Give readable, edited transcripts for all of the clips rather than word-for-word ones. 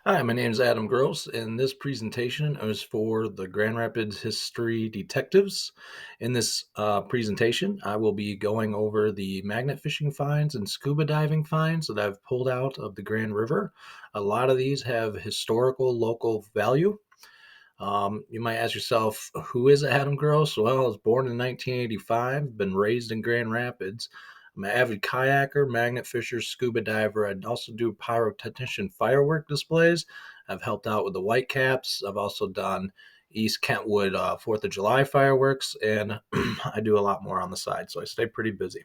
Hi, my name is Adam Gross, and this presentation is for the Grand Rapids History Detectives. In this presentation, I will be going over the magnet fishing finds and scuba diving finds that I've pulled out of the Grand River. A lot of these have historical local value. You might ask yourself, who is Adam Gross? Well, I was born in 1985, been raised in Grand Rapids. I'm an avid kayaker, magnet fisher, scuba diver. I also do pyrotechnician firework displays. I've helped out with the Whitecaps. I've also done East Kentwood 4th of July fireworks, and I do a lot more on the side, so I stay pretty busy.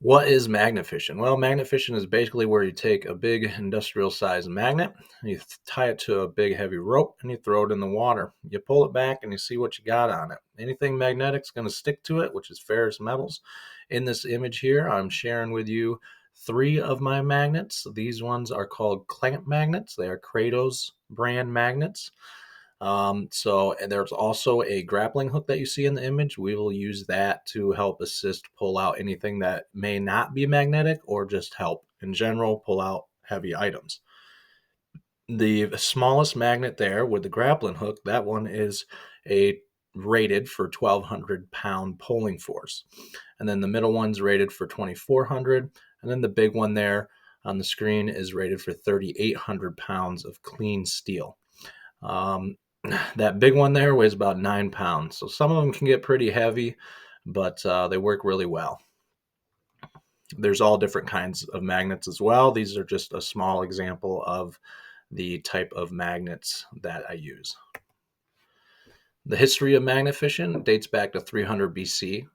What is magnet fishing? Well, magnet fishing is basically where you take a big industrial sized magnet, you tie it to a big heavy rope, and you throw it in the water. You pull it back and you see what you got on it. Anything magnetic is going to stick to it, which is ferrous metals. In this image here, I'm sharing with you three of my magnets. These ones are called clamp magnets. They are Kratos brand magnets. And there's also a grappling hook that you see in the image. We will use that to help assist pull out anything that may not be magnetic or just help in general pull out heavy items. The smallest magnet there with the grappling hook, that one is a rated for 1,200-pound pulling force. And then the middle one's rated for 2,400. And then the big one there on the screen is rated for 3,800 pounds of clean steel. That big one there weighs about 9 pounds. So some of them can get pretty heavy, but they work really well. There's all different kinds of magnets as well. These are just a small example of the type of magnets that I use. The history of magnet fishing dates back to 300 BC.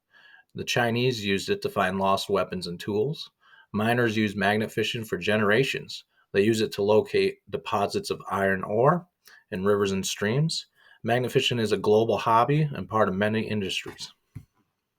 The Chinese used it to find lost weapons and tools. Miners used magnet fishing for generations. They use it to locate deposits of iron ore in rivers and streams. Magnet fishing is a global hobby and part of many industries.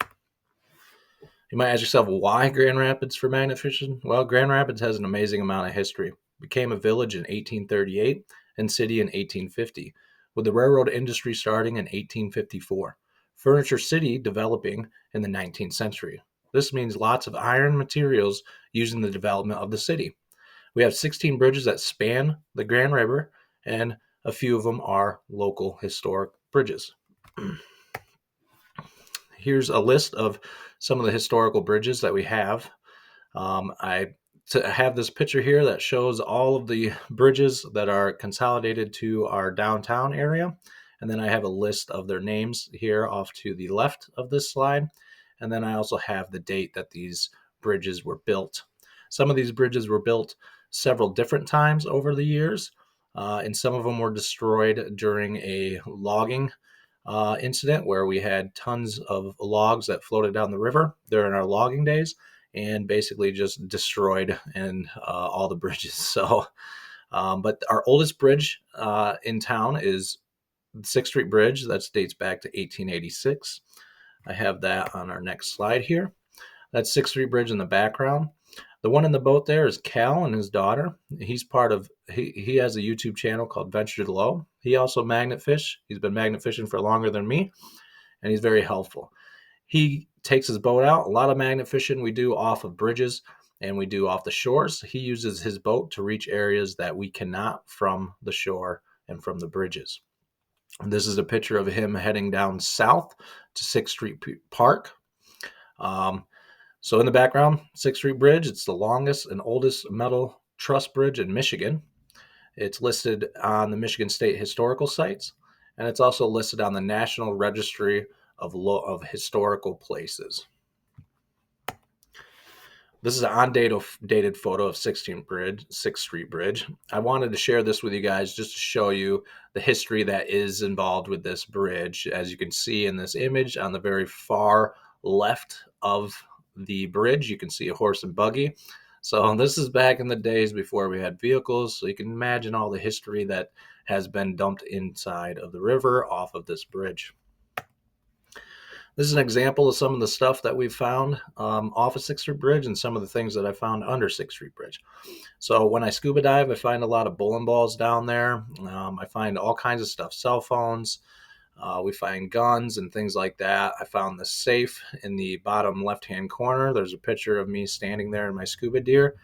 You might ask yourself, why Grand Rapids for magnet fishing? Well, Grand Rapids has an amazing amount of history. It became a village in 1838 and city in 1850, with the railroad industry starting in 1854. Furniture City developing in the 19th century. This means lots of iron materials used in the development of the city. We have 16 bridges that span the Grand River, and a few of them are local historic bridges. Here's a list of some of the historical bridges that we have. I have this picture here that shows all of the bridges that are consolidated to our downtown area. And then I have a list of their names here off to the left of this slide. And then I also have the date that these bridges were built. Some of these bridges were built several different times over the years, and some of them were destroyed during a logging incident where we had tons of logs that floated down the river during our logging days and basically just destroyed and all the bridges. But our oldest bridge in town is the 6th Street Bridge. That dates back to 1886. I have that on our next slide here. That's 6th Street Bridge in the background. The one in the boat there is Cal and his daughter. He has a YouTube channel called Venture to Low. He also magnet fish. He's been magnet fishing for longer than me, and he's very helpful. He takes his boat out. A lot of magnet fishing we do off of bridges and we do off the shores. He uses his boat to reach areas that we cannot from the shore and from the bridges. This is a picture of him heading down south to 6th Street Park. So in the background, 6th Street Bridge, it's the longest and oldest metal truss bridge in Michigan. It's listed on the Michigan State Historical Sites, and it's also listed on the National Registry of Historical Places. This is an undated photo of 6th Street Bridge. I wanted to share this with you guys just to show you the history that is involved with this bridge. As you can see in this image, on the very far left of the bridge, you can see a horse and buggy. So this is back in the days before we had vehicles. So you can imagine all the history that has been dumped inside of the river off of this bridge. This is an example of some of the stuff that we've found off of 6th Street Bridge and some of the things that I found under 6th Street Bridge. So when I scuba dive, I find a lot of bowling balls down there. I find all kinds of stuff, cell phones. We find guns and things like that. I found the safe in the bottom left-hand corner. There's a picture of me standing there in my scuba gear.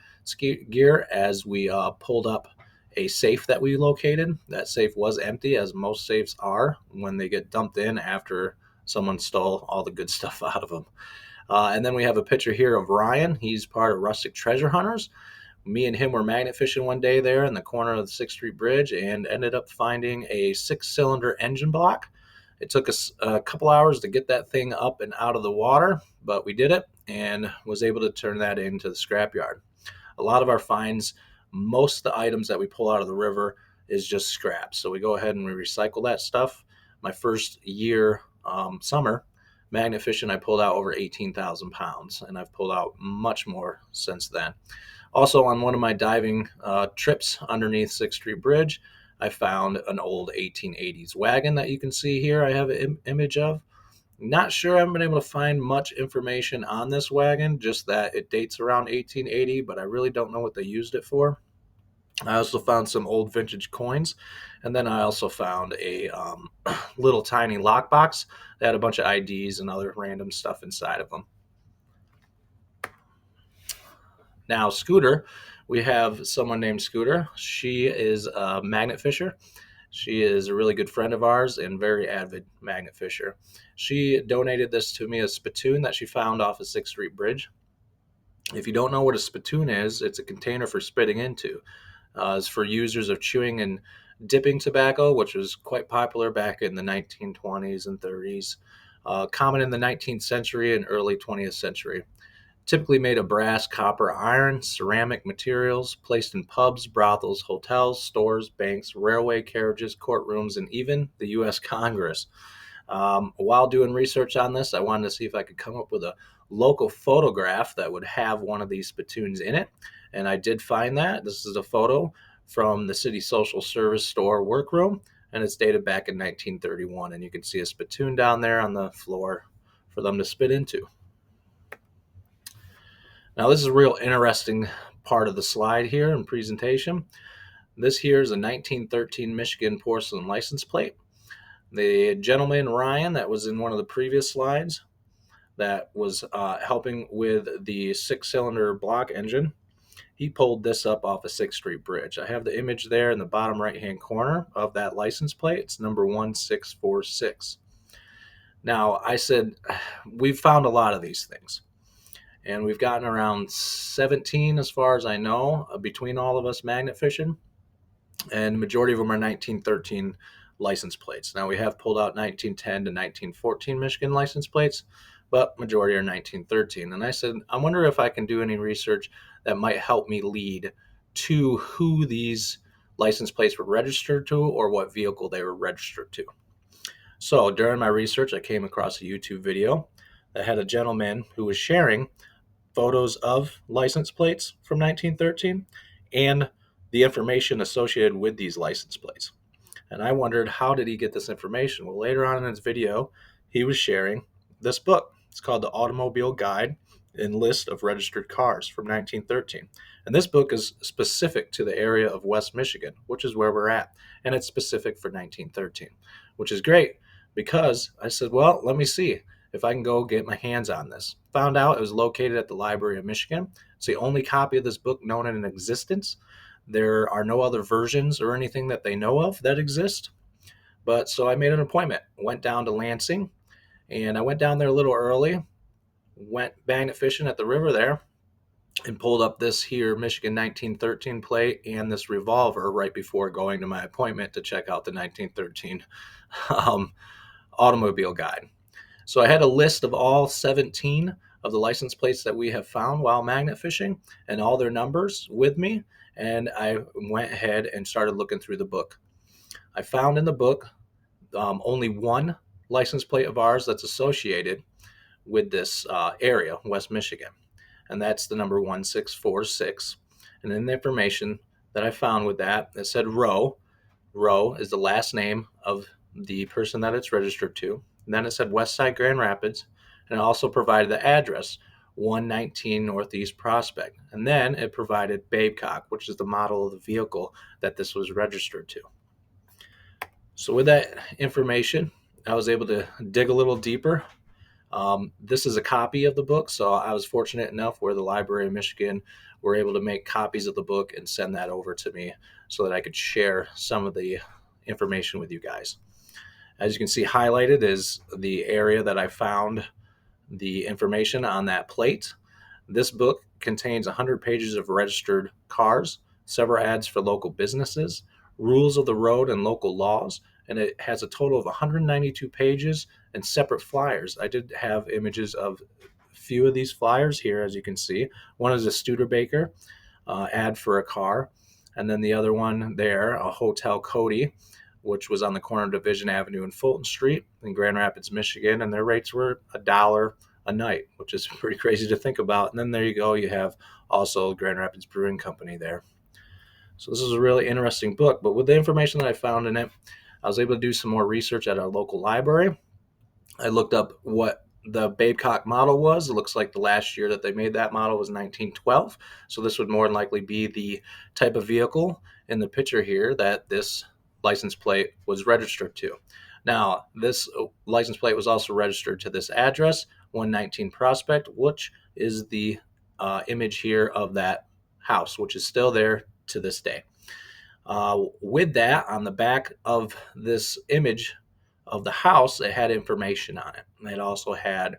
gear as we pulled up a safe that we located. That safe was empty, as most safes are when they get dumped in after someone stole all the good stuff out of them. And then we have a picture here of Ryan. He's part of Rustic Treasure Hunters. Me and him were magnet fishing one day there in the corner of the 6th Street Bridge and ended up finding a 6-cylinder engine block. It took us a couple hours to get that thing up and out of the water, but we did it and was able to turn that into the scrapyard. A lot of our finds, most of the items that we pull out of the river is just scrap. So we go ahead and we recycle that stuff. My first year, summer, magnet fishing, I pulled out over 18,000 pounds, and I've pulled out much more since then. Also, on one of my diving trips underneath 6th Street Bridge, I found an old 1880s wagon that you can see here. I have an image of. Not sure I haven't been able to find much information on this wagon, just that it dates around 1880, but I really don't know what they used it for. I also found some old vintage coins, and then I also found a little tiny lockbox that had a bunch of IDs and other random stuff inside of them. Now, Scooter, we have someone named Scooter. She is a magnet fisher. She is a really good friend of ours and very avid magnet fisher. She donated this to me, a spittoon that she found off of 6th Street Bridge. If you don't know what a spittoon is, it's a container for spitting into. It's for users of chewing and dipping tobacco, which was quite popular back in the 1920s and 30s, common in the 19th century and early 20th century. Typically made of brass, copper, iron, ceramic materials, placed in pubs, brothels, hotels, stores, banks, railway carriages, courtrooms, and even the U.S. Congress. While doing research on this, I wanted to see if I could come up with a local photograph that would have one of these spittoons in it, and I did find that. This is a photo from the City Social Service Store workroom, and it's dated back in 1931, and you can see a spittoon down there on the floor for them to spit into. Now, this is a real interesting part of the slide here in presentation. This here is a 1913 Michigan porcelain license plate. The gentleman, Ryan, that was in one of the previous slides, that was helping with the 6-cylinder block engine, he pulled this up off of 6th Street Bridge. I have the image there in the bottom right-hand corner of that license plate. It's number 1646. Now, I said, we've found a lot of these things, and we've gotten around 17, as far as I know, between all of us magnet fishing, and the majority of them are 1913 license plates. Now, we have pulled out 1910 to 1914 Michigan license plates, but majority are 1913. And I said, I wonder if I can do any research that might help me lead to who these license plates were registered to or what vehicle they were registered to. So during my research, I came across a YouTube video that had a gentleman who was sharing photos of license plates from 1913 and the information associated with these license plates. And I wondered, how did he get this information? Well, later on in his video, he was sharing this book. It's called The Automobile Guide and List of Registered Cars from 1913. And this book is specific to the area of West Michigan, which is where we're at. And it's specific for 1913, which is great because I said, well, let me see if I can go get my hands on this. Found out it was located at the Library of Michigan. It's the only copy of this book known in existence. There are no other versions or anything that they know of that exist. But so I made an appointment, went down to Lansing, and I went down there a little early, went magnet fishing at the river there, and pulled up this here Michigan 1913 plate and this revolver right before going to my appointment to check out the 1913 automobile guide. So I had a list of all 17 of the license plates that we have found while magnet fishing and all their numbers with me, and I went ahead and started looking through the book. I found in the book only one license plate of ours that's associated with this area, West Michigan, and that's the number 1646. And in the information that I found with that, it said Rowe. Rowe is the last name of the person that it's registered to. And then it said Westside Grand Rapids, and it also provided the address, 119 Northeast Prospect. And then it provided Babecock, which is the model of the vehicle that this was registered to. So with that information, I was able to dig a little deeper. This is a copy of the book, so I was fortunate enough where the Library of Michigan were able to make copies of the book and send that over to me so that I could share some of the information with you guys. As you can see, highlighted is the area that I found the information on that plate. This book contains 100 pages of registered cars, several ads for local businesses, rules of the road and local laws, and it has a total of 192 pages and separate flyers. I did have images of a few of these flyers here, as you can see. One is a Studebaker ad for a car, and then the other one there, a Hotel Cody, which was on the corner of Division Avenue and Fulton Street in Grand Rapids, Michigan, and their rates were $1 a night, which is pretty crazy to think about. And then there you go, you have also Grand Rapids Brewing Company there. So this is a really interesting book, but with the information that I found in it, I was able to do some more research at our local library. I looked up what the Babcock model was. It looks like the last year that they made that model was 1912. So this would more than likely be the type of vehicle in the picture here that this license plate was registered to. Now, this license plate was also registered to this address, 119 Prospect, which is the image here of that house, which is still there to this day. With that, on the back of this image of the house, it had information on it. It also had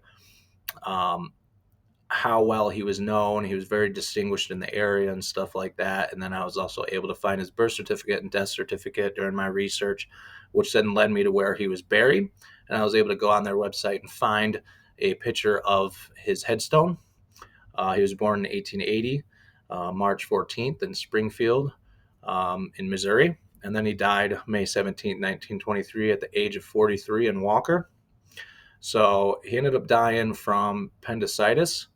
how well he was known. He was very distinguished in the area and stuff like that. And then I was also able to find his birth certificate and death certificate during my research, which then led me to where he was buried. And I was able to go on their website and find a picture of his headstone. He was born in 1880, March 14th in Springfield, in Missouri. And then he died May 17th, 1923 at the age of 43 in Walker. So he ended up dying from appendicitis.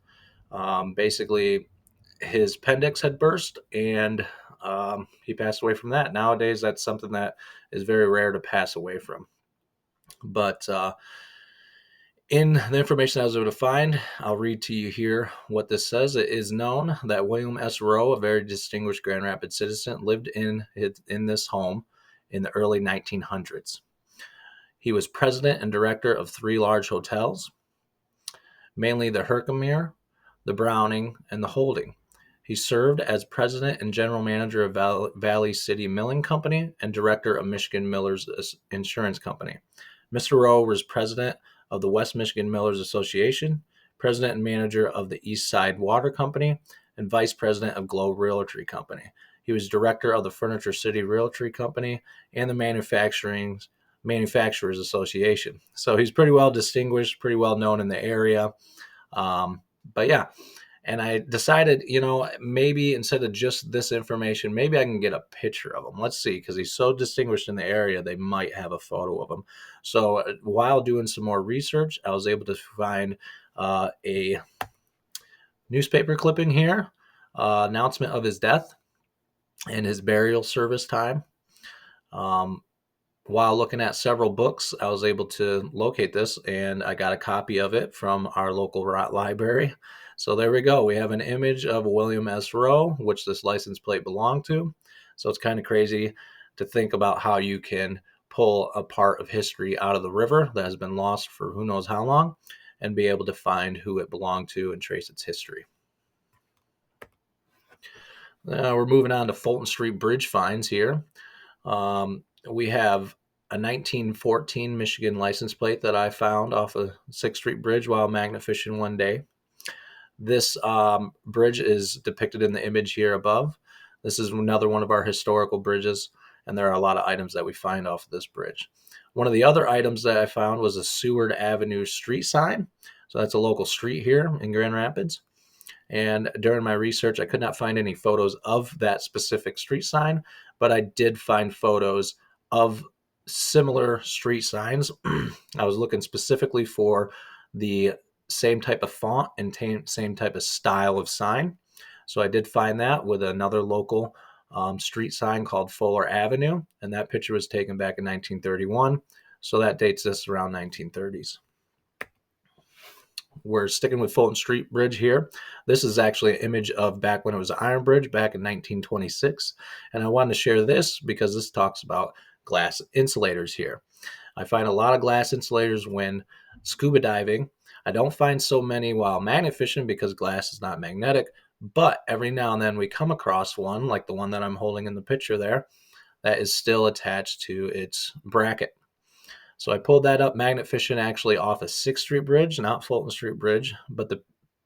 Basically, his appendix had burst, and he passed away from that. Nowadays, that's something that is very rare to pass away from. But in the information I was able to find, I'll read to you here what this says. It is known that William S. Rowe, a very distinguished Grand Rapids citizen, lived in this home in the early 1900s. He was president and director of 3 large hotels, mainly the Herkimer, the Browning, and the Holding. He served as president and general manager of Valley City Milling Company and director of Michigan Millers Insurance Company. Mr. Rowe was president of the West Michigan Millers Association, president and manager of the East Side Water Company, and vice president of Globe Realty Company. He was director of the Furniture City Realty Company and the Manufacturers Association. So he's pretty well distinguished, pretty well known in the area. But yeah, and I decided, maybe instead of just this information, maybe I can get a picture of him. Let's see, because he's so distinguished in the area, they might have a photo of him. So while doing some more research, I was able to find a newspaper clipping here, announcement of his death and his burial service time. While looking at several books, I was able to locate this, and I got a copy of it from our local library. So there we go. We have an image of William S. Rowe, which this license plate belonged to. So it's kind of crazy to think about how you can pull a part of history out of the river that has been lost for who knows how long and be able to find who it belonged to and trace its history. We're moving on to Fulton Street Bridge finds here. We have a 1914 Michigan license plate that I found off of 6th Street Bridge while magna fishing one day. This bridge is depicted in the image here above. This is another one of our historical bridges, and there are a lot of items that we find off of this bridge. One of the other items that I found was a Seward Avenue street sign. So that's a local street here in Grand Rapids. And during my research, I could not find any photos of that specific street sign, but I did find photos of similar street signs. I was looking specifically for the same type of font and same type of style of sign. So I did find that with another local street sign called Fuller Avenue, and that picture was taken back in 1931. So that dates this around 1930s. We're sticking with Fulton Street Bridge here. This is actually an image of back when it was an iron bridge back in 1926. And I wanted to share this because this talks about glass insulators here. I find a lot of glass insulators when scuba diving. I don't find so many while magnet fishing because glass is not magnetic, But every now and then we come across one, like the one that I'm holding in the picture there, that is still attached to its bracket. So I pulled that up magnet fishing actually off a 6th Street Bridge, not Fulton Street Bridge. But the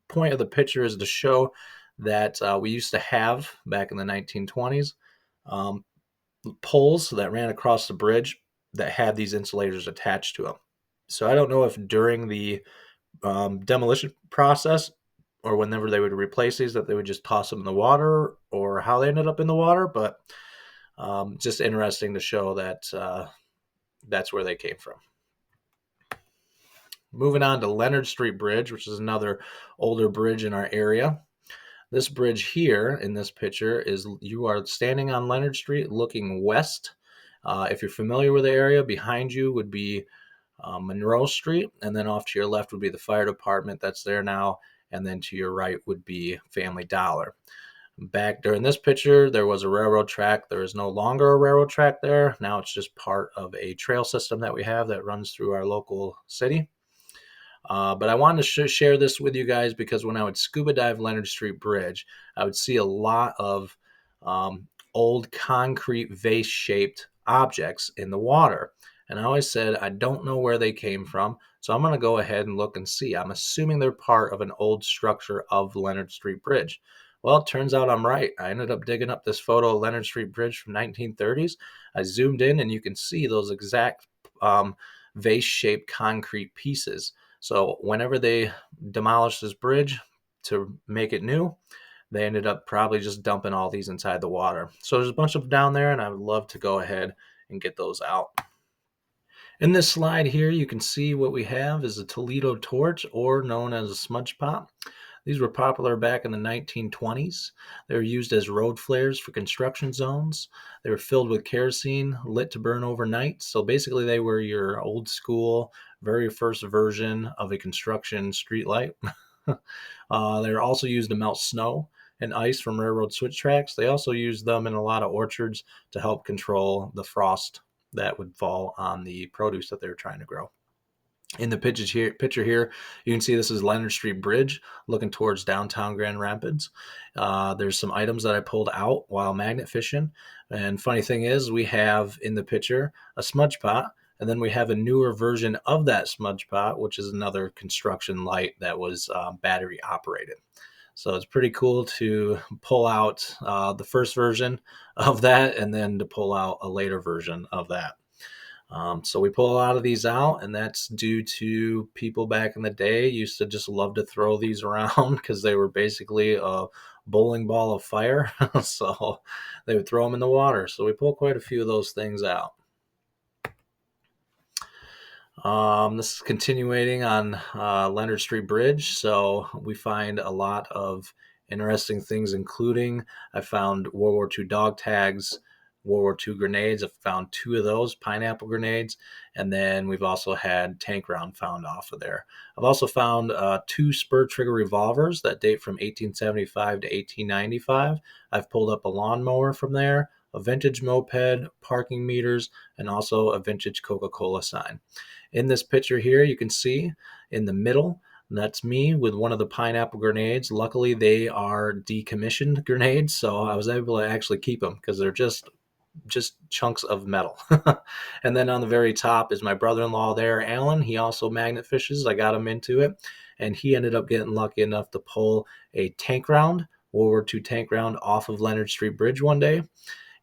point of the picture is to show that we used to have, back in the 1920s, um, poles that ran across the bridge that had these insulators attached to them. So I don't know if during the demolition process or whenever they would replace these that they would just toss them in the water, or how they ended up in the water, but just interesting to show that that's where they came from. Moving on to Leonard Street Bridge, which is another older bridge in our area. This bridge here in this picture is, you are standing on Leonard Street looking west. If you're familiar with the area, behind you would be Monroe Street, and then off to your left would be the fire department that's there now, and then to your right would be Family Dollar. Back during this picture, there was a railroad track. There is no longer a railroad track there. Now it's just part of a trail system that we have that runs through our local city. But I wanted to share this with you guys because when I would scuba dive Leonard Street Bridge, I would see a lot of old concrete vase-shaped objects in the water. And I always said, I don't know where they came from, so I'm going to go ahead and look and see. I'm assuming they're part of an old structure of Leonard Street Bridge. Well, it turns out I'm right. I ended up digging up this photo of Leonard Street Bridge from 1930s. I zoomed in, and you can see those exact vase-shaped concrete pieces. So whenever they demolished this bridge to make it new, they ended up probably just dumping all these inside the water. So there's a bunch of them down there, and I would love to go ahead and get those out. In this slide here, you can see what we have is a Toledo torch, or known as a smudge pot. These were popular back in the 1920s. They were used as road flares for construction zones. They were filled with kerosene, lit to burn overnight. So basically they were your old school, very first version of a construction street light. They were also used to melt snow and ice from railroad switch tracks. They also used them in a lot of orchards to help control the frost that would fall on the produce that they were trying to grow. In the picture here, you can see this is Leonard Street Bridge looking towards downtown Grand Rapids. There's some items that I pulled out while magnet fishing. And funny thing is, we have in the picture a smudge pot, and then we have a newer version of that smudge pot, which is another construction light that was battery operated. So it's pretty cool to pull out the first version of that, and then to pull out a later version of that. So we pull a lot of these out, and that's due to people back in the day used to just love to throw these around because they were basically a bowling ball of fire. So they would throw them in the water. So we pull quite a few of those things out. This is continuing on Leonard Street Bridge. So we find a lot of interesting things, including I found World War II dog tags, World War II grenades. I found 2 of those, pineapple grenades, and then we've also had tank round found off of there. I've also found 2 spur trigger revolvers that date from 1875 to 1895. I've pulled up a lawnmower from there, a vintage moped, parking meters, and also a vintage Coca-Cola sign. In this picture here, you can see in the middle, that's me with one of the pineapple grenades. Luckily, they are decommissioned grenades, so I was able to actually keep them because they're just chunks of metal. And then on the very top is my brother-in-law there, Alan. He also magnet fishes. I got him into it, and he ended up getting lucky enough to pull a tank round, World War II tank round, off of Leonard Street Bridge one day.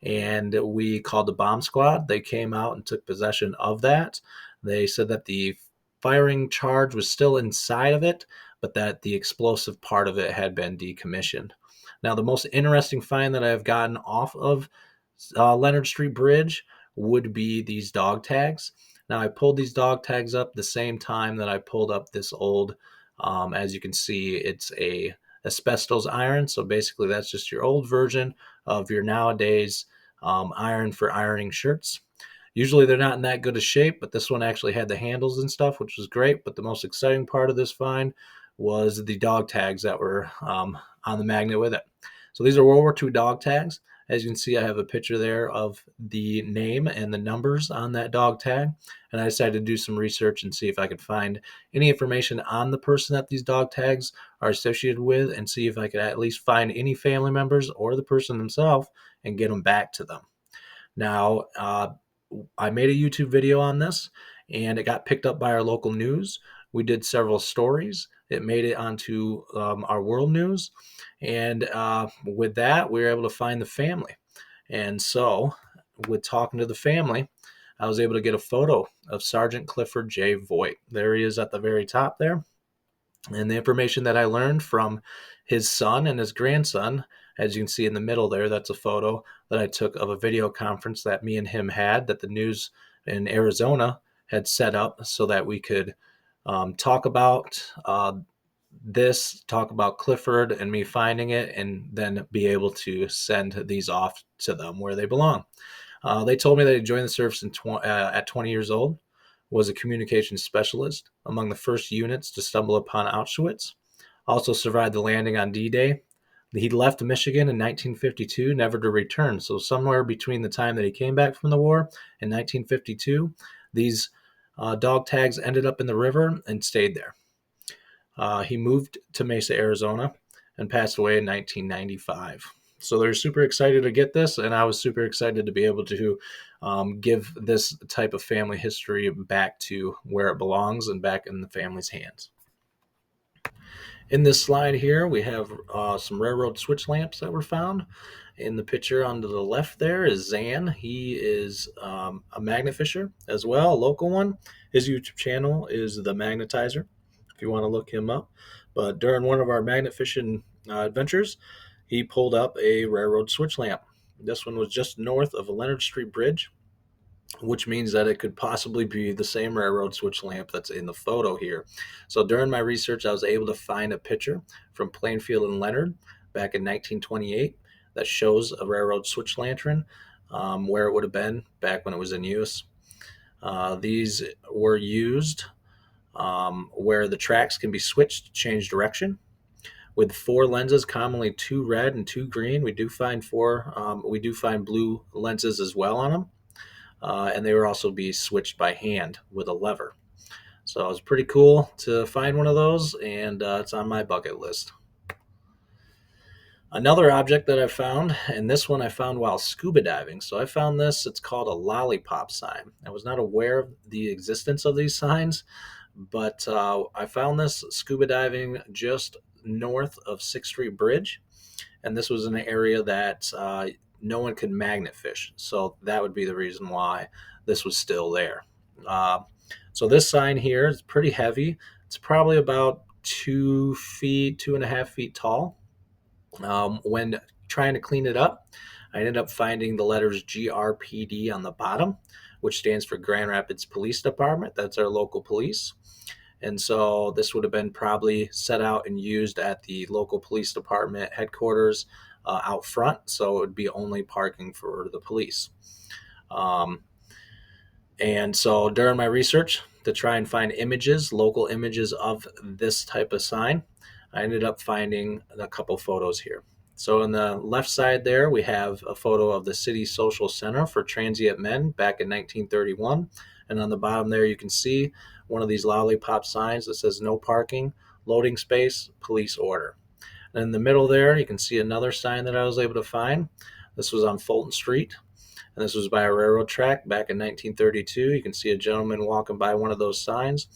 And we called the bomb squad. They came out and took possession of that. They said that the firing charge was still inside of it, but that the explosive part of it had been decommissioned. Now, the most interesting find that I've gotten off of Leonard Street Bridge would be these dog tags. Now, I pulled these dog tags up the same time that I pulled up this old, as you can see, it's a asbestos iron. So basically that's just your old version of your nowadays iron for ironing shirts. Usually they're not in that good a shape, but this one actually had the handles and stuff, which was great. But the most exciting part of this find was the dog tags that were on the magnet with it. So these are World War II dog tags. As you can see, I have a picture there of the name and the numbers on that dog tag. And I decided to do some research and see if I could find any information on the person that these dog tags are associated with, and see if I could at least find any family members or the person themselves and get them back to them. Now, I made a YouTube video on this, and it got picked up by our local news. We did several stories. It made it onto our world news. And with that, we were able to find the family. And so, with talking to the family, I was able to get a photo of Sergeant Clifford J. Voigt. There he is at the very top there. And the information that I learned from his son and his grandson, as you can see in the middle there, that's a photo that I took of a video conference that me and him had, that the news in Arizona had set up so that we could talk about talk about Clifford and me finding it, and then be able to send these off to them where they belong. They told me that he joined the service at 20 years old, was a communications specialist, among the first units to stumble upon Auschwitz, also survived the landing on D-Day. He left Michigan in 1952, never to return. So somewhere between the time that he came back from the war in 1952, these dog tags ended up in the river and stayed there. He moved to Mesa, Arizona, and passed away in 1995. So they're super excited to get this, and I was super excited to be able to give this type of family history back to where it belongs and back in the family's hands. In this slide here, we have some railroad switch lamps that were found. In the picture on the left there is Zan. He is a magnifisher as well, a local one. His YouTube channel is The Magnetizer, if you want to look him up. But during one of our magnet fishing adventures, he pulled up a railroad switch lamp. This one was just north of a Leonard Street Bridge, which means that it could possibly be the same railroad switch lamp that's in the photo here. So during my research, I was able to find a picture from Plainfield and Leonard back in 1928 that shows a railroad switch lantern where it would have been back when it was in use. These were used where the tracks can be switched to change direction. With 4 lenses, commonly 2 red and 2 green. We do find blue lenses as well on them. And they would also be switched by hand with a lever. So it was pretty cool to find one of those, and it's on my bucket list. Another object that I found, and this one I found while scuba diving. So I found this, it's called a lollipop sign. I was not aware of the existence of these signs, but I found this scuba diving just north of 6th Street Bridge, and this was an area that no one could magnet fish, so that would be the reason why this was still there. So this sign here is pretty heavy. It's probably about 2.5 feet tall. When trying to clean it up, I ended up finding the letters GRPD on the bottom, which stands for Grand Rapids Police Department. That's our local police. And so this would have been probably set out and used at the local police department headquarters out front. So it would be only parking for the police. And so during my research to try and find local images of this type of sign, I ended up finding a couple photos here. So on the left side there, we have a photo of the City Social Center for Transient Men back in 1931. And on the bottom there, you can see one of these lollipop signs that says no parking, loading space, police order. And in the middle there, you can see another sign that I was able to find. This was on Fulton Street, and this was by a railroad track back in 1932. You can see a gentleman walking by one of those signs.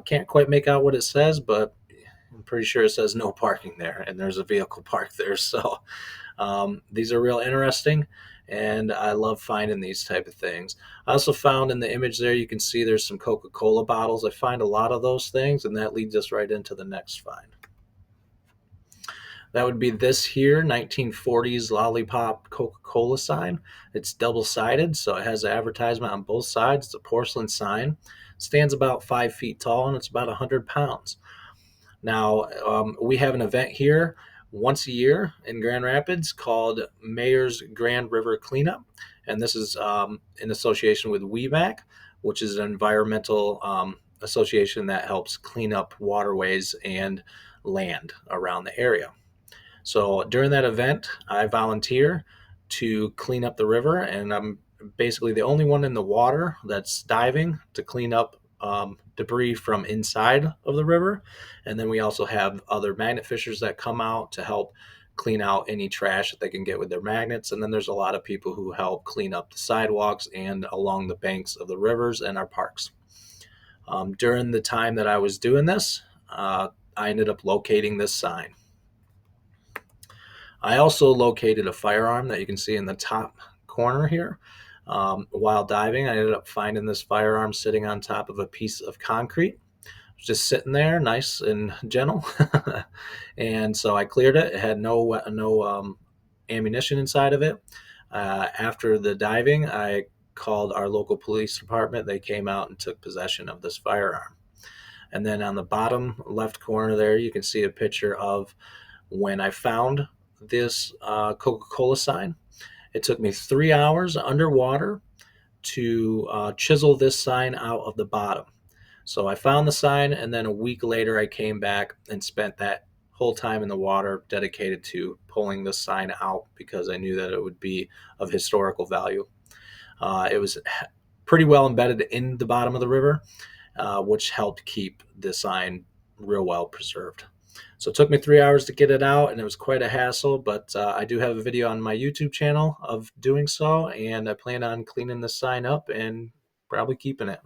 Can't quite make out what it says, but I'm pretty sure it says no parking there, and there's a vehicle parked there. So these are real interesting, and I love finding these type of things. I also found in the image there, you can see there's some Coca-Cola bottles. I find a lot of those things, and that leads us right into the next find. That would be this here, 1940s lollipop Coca-Cola sign. It's double-sided, so it has an advertisement on both sides. It's a porcelain sign. It stands about 5 feet tall, and it's about 100 pounds. Now, we have an event here once a year in Grand Rapids called Mayor's Grand River Cleanup, and this is in association with WEMAC, which is an environmental association that helps clean up waterways and land around the area. So during that event, I volunteer to clean up the river, and I'm basically the only one in the water that's diving to clean up debris from inside of the river. And then we also have other magnet fishers that come out to help clean out any trash that they can get with their magnets. And then there's a lot of people who help clean up the sidewalks and along the banks of the rivers and our parks. During the time that I was doing this, I ended up locating this sign. I also located a firearm that you can see in the top corner here. While diving, I ended up finding this firearm sitting on top of a piece of concrete, just sitting there, nice and gentle. And so I cleared it. It had no ammunition inside of it. After the diving, I called our local police department. They came out and took possession of this firearm. And then on the bottom left corner there, you can see a picture of when I found this Coca-Cola sign. It took me 3 hours underwater to chisel this sign out of the bottom. So I found the sign, and then a week later, I came back and spent that whole time in the water dedicated to pulling the sign out because I knew that it would be of historical value. It was pretty well embedded in the bottom of the river, which helped keep the sign real well preserved. So it took me 3 hours to get it out, and it was quite a hassle, but I do have a video on my YouTube channel of doing so, and I plan on cleaning the sign up and probably keeping it.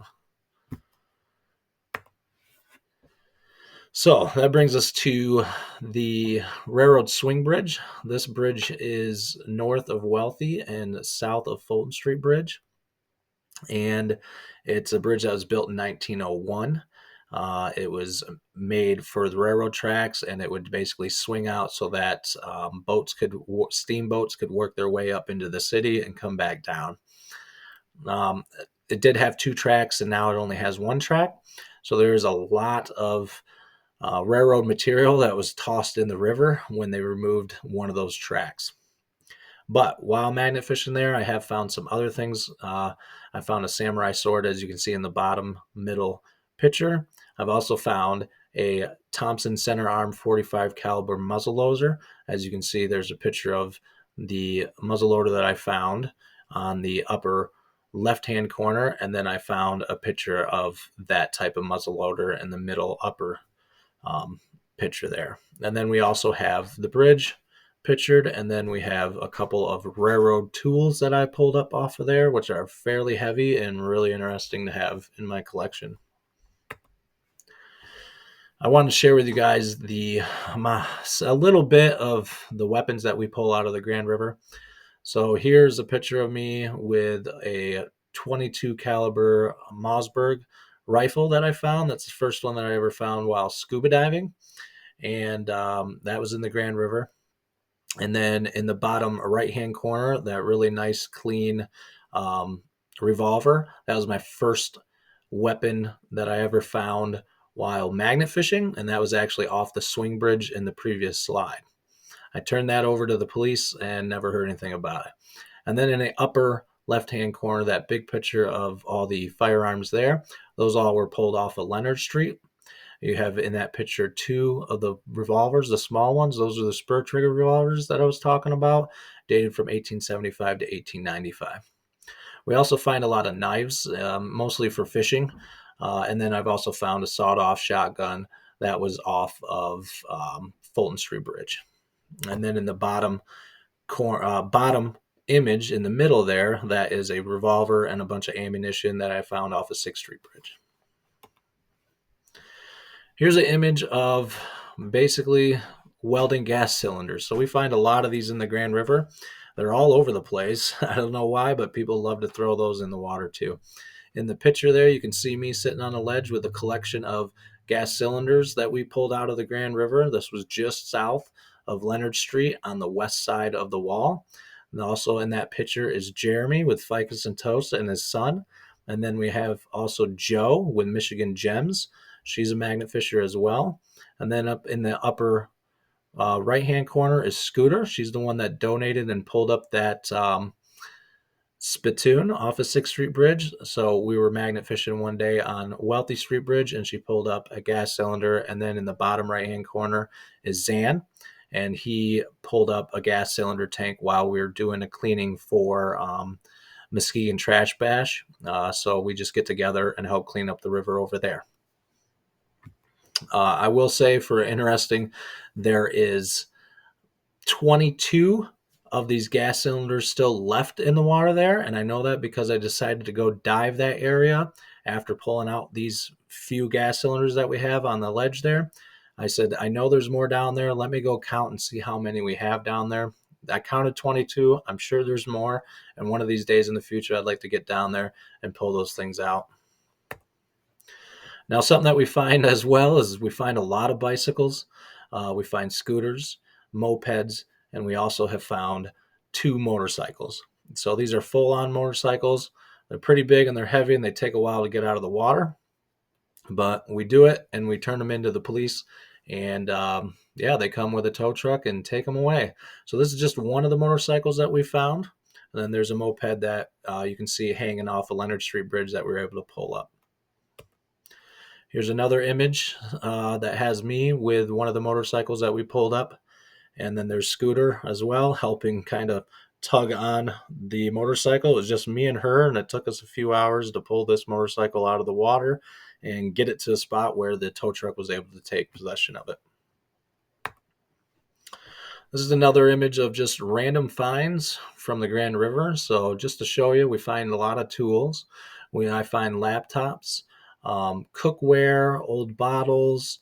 So that brings us to the railroad swing bridge. This bridge is north of Wealthy and south of Fulton Street Bridge, and it's a bridge that was built in 1901. It was made for the railroad tracks, and it would basically swing out so that steamboats could work their way up into the city and come back down. It did have 2 tracks, and now it only has 1 track. So there's a lot of railroad material that was tossed in the river when they removed one of those tracks. But while magnet fishing there, I have found some other things. I found a samurai sword, as you can see in the bottom middle picture. I've also found a Thompson center arm 45 caliber muzzleloader. As you can see, there's a picture of the muzzleloader that I found on the upper left-hand corner, and then I found a picture of that type of muzzleloader in the middle upper picture there. And then we also have the bridge pictured, and then we have a couple of railroad tools that I pulled up off of there, which are fairly heavy and really interesting to have in my collection. I wanted to share with you guys a little bit of the weapons that we pull out of the Grand River. So here's a picture of me with a 22 caliber Mossberg rifle that I found. That's the first one that I ever found while scuba diving, and that was in the Grand River. And then in the bottom right-hand corner, that really nice, clean revolver. That was my first weapon that I ever found while magnet fishing, and that was actually off the swing bridge in the previous slide. I turned that over to the police and never heard anything about it. And then in the upper left-hand corner, that big picture of all the firearms there, those all were pulled off of Leonard Street. You have in that picture 2 of the revolvers, the small ones. Those are the spur trigger revolvers that I was talking about, dated from 1875 to 1895. We also find a lot of knives, mostly for fishing. And then I've also found a sawed-off shotgun that was off of Fulton Street Bridge. And then in the bottom image in the middle there, that is a revolver and a bunch of ammunition that I found off of 6th Street Bridge. Here's an image of basically welding gas cylinders. So we find a lot of these in the Grand River. They're all over the place. I don't know why, but people love to throw those in the water too. In the picture there, you can see me sitting on a ledge with a collection of gas cylinders that we pulled out of the Grand River. This was just south of Leonard Street on the west side of the wall. And also in that picture is Jeremy with Ficus and Toast and his son. And then we have also Joe with Michigan Gems. She's a magnet fisher as well. And then up in the upper right-hand corner is Scooter. She's the one that donated and pulled up that spittoon off of 6th Street Bridge. So we were magnet fishing one day on Wealthy Street Bridge, and she pulled up a gas cylinder. And then in the bottom right-hand corner is Zan. and he pulled up a gas cylinder tank while we were doing a cleaning for Muskegon Trash Bash. So we just get together and help clean up the river over there. I will say, for interesting, there is 22 of these gas cylinders still left in the water there. And I know that because I decided to go dive that area after pulling out these few gas cylinders that we have on the ledge there. I said, I know there's more down there. Let me go count and see how many we have down there. I counted 22. I'm sure there's more. And one of these days in the future, I'd like to get down there and pull those things out. Now, something that we find as well is we find a lot of bicycles. We find scooters, mopeds, and we also have found 2 motorcycles. So these are full-on motorcycles. They're pretty big and they're heavy and they take a while to get out of the water. But we do it and we turn them into the police. And yeah, they come with a tow truck and take them away. So this is just one of the motorcycles that we found. And then there's a moped that you can see hanging off a Leonard Street Bridge that we were able to pull up. Here's another image that has me with one of the motorcycles that we pulled up. And then there's Scooter as well, helping kind of tug on the motorcycle. It was just me and her, and it took us a few hours to pull this motorcycle out of the water and get it to a spot where the tow truck was able to take possession of it. This is another image of just random finds from the Grand River. So just to show you, we find a lot of tools. I find laptops, cookware, old bottles,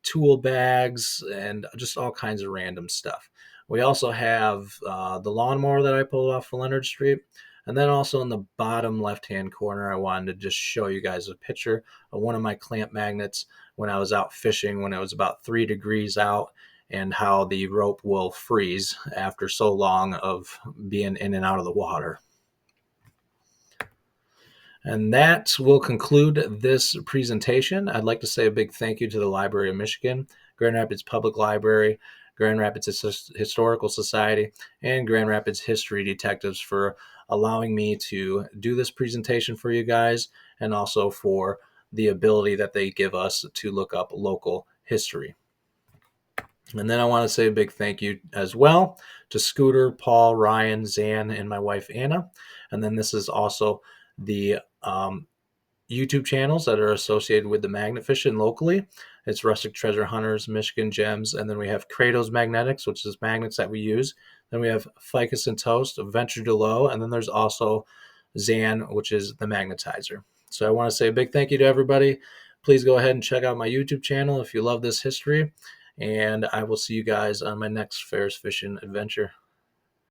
tool bags, and just all kinds of random stuff. We also have the lawnmower that I pulled off of Leonard Street. And then also in the bottom left-hand corner, I wanted to just show you guys a picture of one of my clamp magnets when I was out fishing when it was about 3 degrees out, and how the rope will freeze after so long of being in and out of the water. And that will conclude this presentation. I'd like to say a big thank you to the Library of Michigan, Grand Rapids Public Library, Grand Rapids Historical Society, and Grand Rapids History Detectives for allowing me to do this presentation for you guys, and also for the ability that they give us to look up local history. And then I want to say a big thank you as well to Scooter, Paul, Ryan, Zan, and my wife, Anna. And then this is also the YouTube channels that are associated with the magnet fishing locally. It's Rustic Treasure Hunters, Michigan Gems, and then we have Kratos Magnetics, which is magnets that we use. Then we have Ficus and Toast, Venture to Low, and then there's also Zan, which is the magnetizer. So I want to say a big thank you to everybody. Please go ahead and check out my YouTube channel if you love this history, and I will see you guys on my next Ferris Fishing adventure.